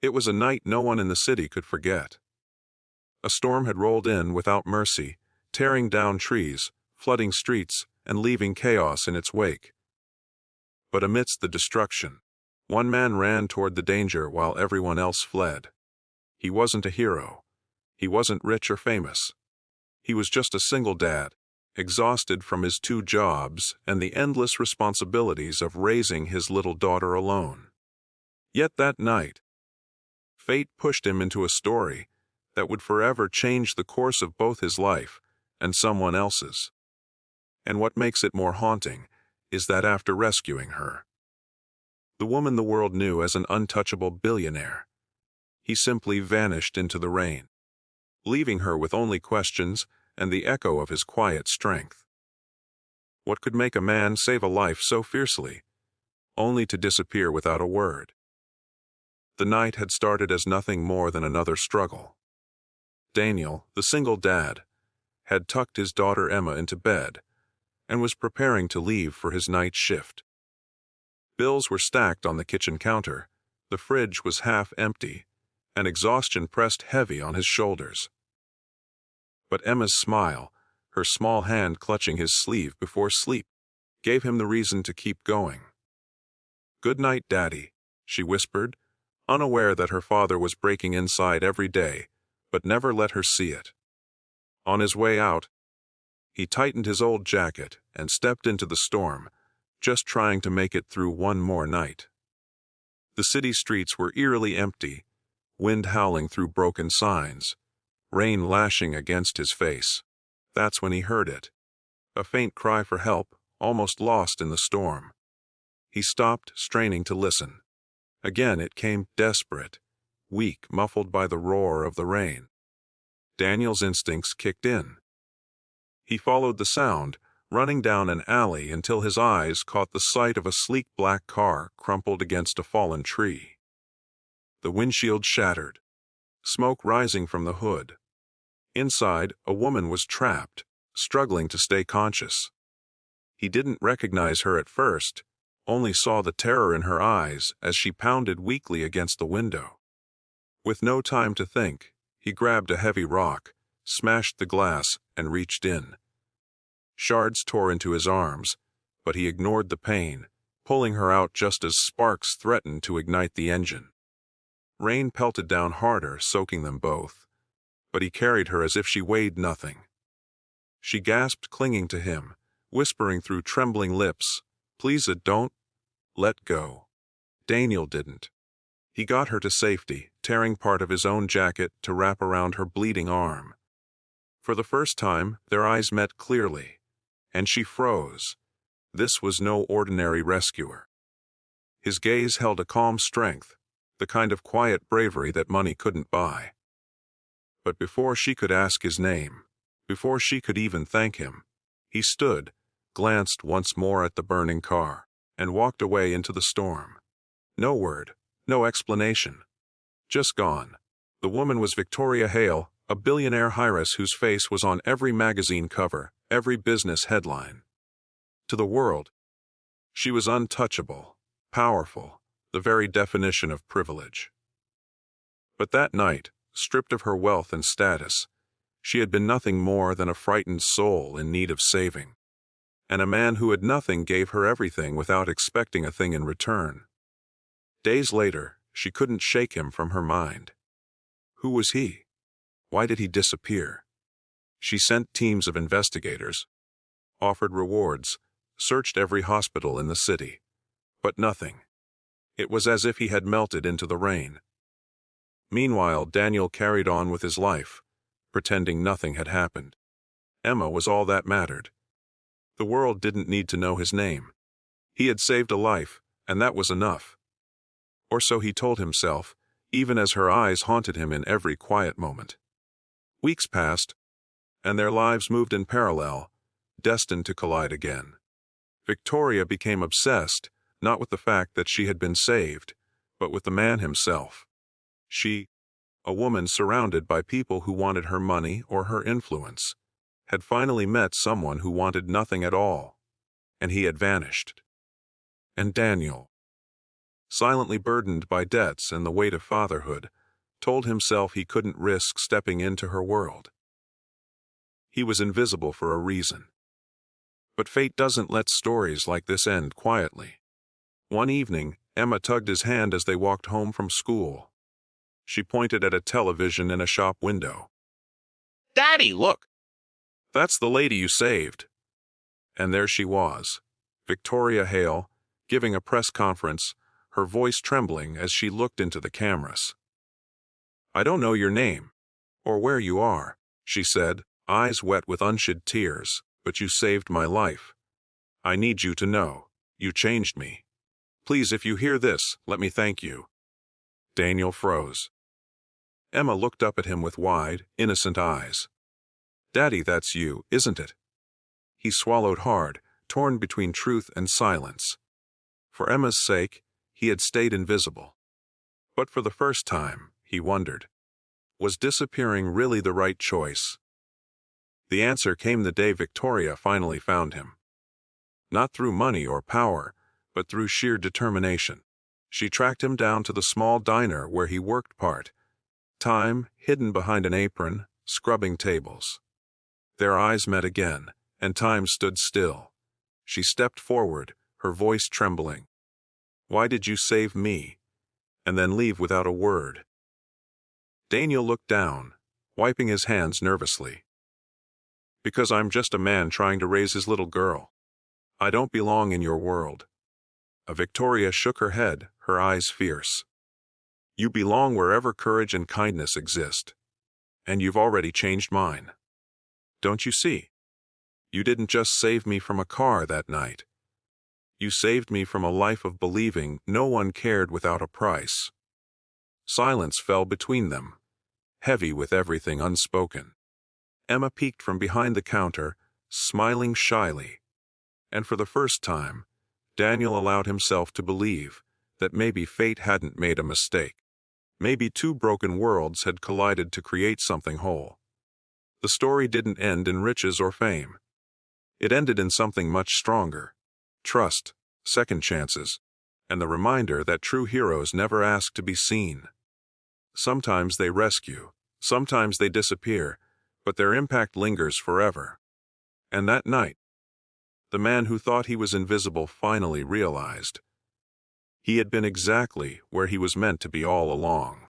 It was a night no one in the city could forget. A storm had rolled in without mercy, tearing down trees, flooding streets, and leaving chaos in its wake. But amidst the destruction, one man ran toward the danger while everyone else fled. He wasn't a hero. He wasn't rich or famous. He was just a single dad, exhausted from his 2 jobs and the endless responsibilities of raising his little daughter alone. Yet that night, fate pushed him into a story that would forever change the course of both his life and someone else's. And what makes it more haunting is that after rescuing her, the woman the world knew as an untouchable billionaire, he simply vanished into the rain, leaving her with only questions and the echo of his quiet strength. What could make a man save a life so fiercely, only to disappear without a word? The night had started as nothing more than another struggle. Daniel, the single dad, had tucked his daughter Emma into bed and was preparing to leave for his night shift. Bills were stacked on the kitchen counter, the fridge was half empty, and exhaustion pressed heavy on his shoulders. But Emma's smile, her small hand clutching his sleeve before sleep, gave him the reason to keep going. "Good night, Daddy," she whispered, unaware that her father was breaking inside every day, but never let her see it. On his way out, he tightened his old jacket and stepped into the storm, just trying to make it through one more night. The city streets were eerily empty, wind howling through broken signs, rain lashing against his face. That's when he heard it. A faint cry for help, almost lost in the storm. He stopped, straining to listen. Again it came desperate, weak, muffled by the roar of the rain. Daniel's instincts kicked in. He followed the sound, running down an alley until his eyes caught the sight of a sleek black car crumpled against a fallen tree. The windshield shattered, smoke rising from the hood. Inside, a woman was trapped, struggling to stay conscious. He didn't recognize her at first, only saw the terror in her eyes as she pounded weakly against the window. With no time to think, he grabbed a heavy rock, smashed the glass, and reached in. Shards tore into his arms, but he ignored the pain, pulling her out just as sparks threatened to ignite the engine. Rain pelted down harder, soaking them both, but he carried her as if she weighed nothing. She gasped, clinging to him, whispering through trembling lips, "Please, don't let go." Daniel didn't. He got her to safety, tearing part of his own jacket to wrap around her bleeding arm. For the first time, their eyes met clearly, and she froze. This was no ordinary rescuer. His gaze held a calm strength, the kind of quiet bravery that money couldn't buy. But before she could ask his name, before she could even thank him, he stood, glanced once more at the burning car, and walked away into the storm. No word, no explanation. Just gone. The woman was Victoria Hale, a billionaire heiress whose face was on every magazine cover, every business headline. To the world, she was untouchable, powerful, the very definition of privilege. But that night, stripped of her wealth and status, she had been nothing more than a frightened soul in need of saving. And a man who had nothing gave her everything without expecting a thing in return. Days later, she couldn't shake him from her mind. Who was he? Why did he disappear? She sent teams of investigators, offered rewards, searched every hospital in the city. But nothing. It was as if he had melted into the rain. Meanwhile, Daniel carried on with his life, pretending nothing had happened. Emma was all that mattered. The world didn't need to know his name. He had saved a life, and that was enough. Or so he told himself, even as her eyes haunted him in every quiet moment. Weeks passed, and their lives moved in parallel, destined to collide again. Victoria became obsessed, not with the fact that she had been saved, but with the man himself. She, a woman surrounded by people who wanted her money or her influence, had finally met someone who wanted nothing at all, and he had vanished. And Daniel. silently burdened by debts and the weight of fatherhood, told himself he couldn't risk stepping into her world. He was invisible for a reason. But fate doesn't let stories like this end quietly. One evening, Emma tugged his hand as they walked home from school. She pointed at a television in a shop window. "Daddy, look!" "That's the lady you saved." And there she was, Victoria Hale, giving a press conference, her voice trembling as she looked into the cameras. "I don't know your name, or where you are," she said, eyes wet with unshed tears, "but you saved my life. I need you to know, you changed me. Please, if you hear this, let me thank you." Daniel froze. Emma looked up at him with wide, innocent eyes. "Daddy, that's you, isn't it?" He swallowed hard, torn between truth and silence. For Emma's sake, he had stayed invisible. But for the first time, he wondered, was disappearing really the right choice? The answer came the day Victoria finally found him. Not through money or power, but through sheer determination. She tracked him down to the small diner where he worked part-time, hidden behind an apron, scrubbing tables. Their eyes met again, and time stood still. She stepped forward, her voice trembling. "Why did you save me, and then leave without a word?" Daniel looked down, wiping his hands nervously. "Because I'm just a man trying to raise his little girl. I don't belong in your world." Victoria shook her head, her eyes fierce. "You belong wherever courage and kindness exist. And you've already changed mine. Don't you see? You didn't just save me from a car that night. You saved me from a life of believing no one cared without a price." Silence fell between them, heavy with everything unspoken. Emma peeked from behind the counter, smiling shyly. And for the first time, Daniel allowed himself to believe that maybe fate hadn't made a mistake. Maybe two broken worlds had collided to create something whole. The story didn't end in riches or fame. It ended in something much stronger: trust, second chances, and the reminder that true heroes never ask to be seen. Sometimes they rescue, sometimes they disappear, but their impact lingers forever. And that night, the man who thought he was invisible finally realized he had been exactly where he was meant to be all along.